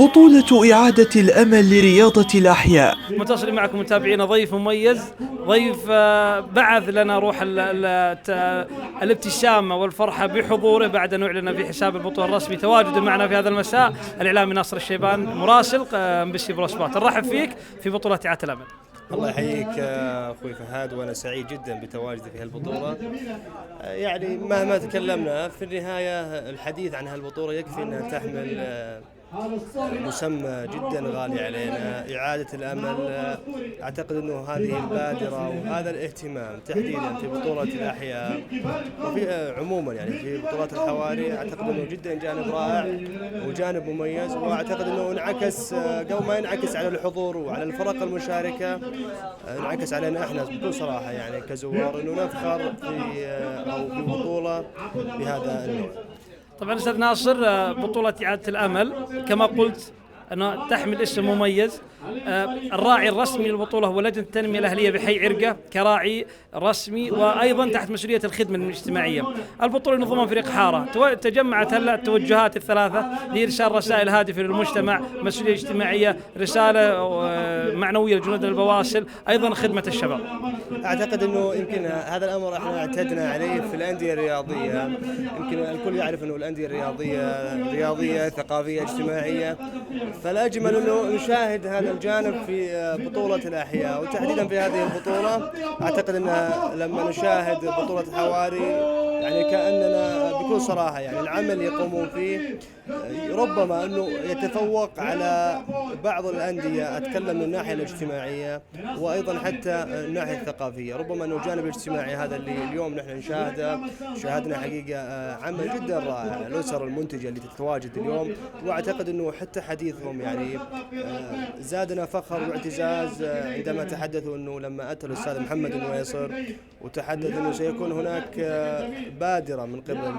بطولة إعادة الأمل لرياضة الأحياء. متصل معكم متابعينا ضيف مميز، ضيف بعث لنا روح الابتسامة والفرحة بحضوره بعد أن أعلن في حساب البطولة الرسمي تواجده معنا في هذا المساء الإعلامي ناصر الشيبان مراسل امبسي بروسبات. نرحب فيك في بطولة إعادة الأمل. الله يحييك أخوي فهد، وأنا سعيد جدا بتواجدي في هالبطولة. يعني مهما تكلمنا في النهاية الحديث عن هالبطولة يكفي أنها تحمل مسمى جدا غالي علينا، إعادة الأمل. أعتقد أنه هذه البادرة وهذا الاهتمام تحديدا في بطولة الأحياء وفي عموما يعني في بطولات الحواري، أعتقد أنه جدا جانب رائع وجانب مميز، وأعتقد أنه انعكس قبل ما ينعكس على الحضور وعلى الفرق المشاركة انعكس علينا احنا بكل صراحة يعني كزوار أنه نفخر في بطولة بهذا النوع. طبعا أستاذ ناصر، بطولة إعادة الأمل كما قلت أنه تحمل اسم مميز. الراعي الرسمي للبطولة هو لجنة التنمية الأهلية بحي عرقة كراعي رسمي، وأيضا تحت مسؤولية الخدمة الاجتماعية. البطولة نظمها فريق حارة. تجمعت هلا التوجهات الثلاثة لإرسال رسائل هادفة للمجتمع، مسؤولية اجتماعية، رسالة معنوية لجنود البواسل، أيضا خدمة الشباب. أعتقد أنه يمكن هذا الأمر احنا اعتدنا عليه في الأندية الرياضية. يمكن الكل يعرف أنه الأندية الرياضية رياضية ثقافية اجتماعية، فالأجمل أنه نشاهد هذا الجانب في بطولة الأحياء، وتحديدا في هذه البطولة. أعتقد أن لما نشاهد بطولة حواري يعني كأننا بكل صراحة يعني العمل يقومون فيه ربما أنه يتفوق على بعض الأندية. أتكلم من الناحية الاجتماعية وأيضا حتى الناحية الثقافية. ربما أنه الجانب الاجتماعي هذا اللي اليوم نحن نشاهده، شاهدنا حقيقة عمل جدا رائع الأسر المنتجة اللي تتواجد اليوم، وأعتقد أنه حتى حديثهم يعني زادنا فخر واعتزاز عندما تحدثوا أنه لما أتى الأستاذ محمد النويصر وتحدث أنه سيكون هناك بادرة من قبل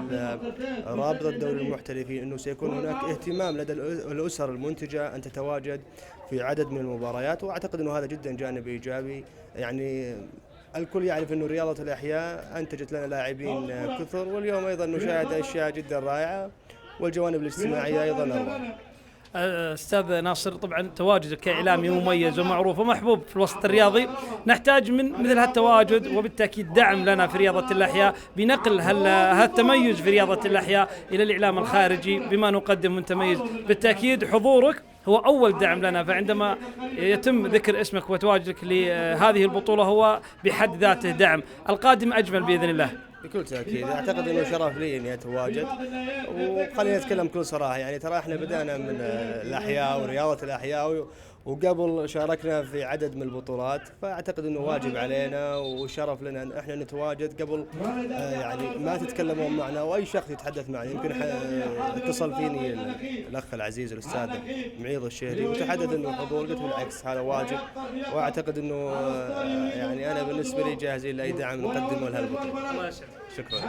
رابطة دوري المحترفين، أنه سيكون هناك اهتمام لدى الأسر المنتجة أن تتواجد في عدد من المباريات. وأعتقد أنه هذا جدا جانب إيجابي. يعني الكل يعرف أنه رياضة الأحياء أنتجت لنا لاعبين كثر، واليوم أيضا نشاهد أشياء جدا رائعة، والجوانب الاجتماعية أيضا أروع. أستاذ ناصر، طبعا تواجدك كإعلامي مميز ومعروف ومحبوب في الوسط الرياضي، نحتاج من مثل هالتواجد وبالتأكيد دعم لنا في رياضة الأحياء بنقل هالتميز في رياضة الأحياء إلى الإعلام الخارجي بما نقدم من تميز. بالتأكيد حضورك هو أول دعم لنا، فعندما يتم ذكر اسمك وتواجدك لهذه البطولة هو بحد ذاته دعم. القادم أجمل بإذن الله. بكل تأكيد أعتقد أنه شرف لي إني أتواجد، وخلينا نتكلم بكل صراحة. يعني ترى إحنا بدأنا من الأحياء ورياضة الأحياء، وقبل شاركنا في عدد من البطولات، فأعتقد أنه واجب علينا وشرف لنا أن إحنا نتواجد قبل يعني ما تتكلمون معنا وأي شخص يتحدث معنا. يمكن اتصل فيني الأخ العزيز الأستاذ معيض الشهري وتحدث أنه حضور، قلت بالعكس هذا واجب، وأعتقد أنه يعني أنا بالنسبة لي جاهزين لأي دعم نقدمه لهالبطولة. الله يسعدك. شكرا.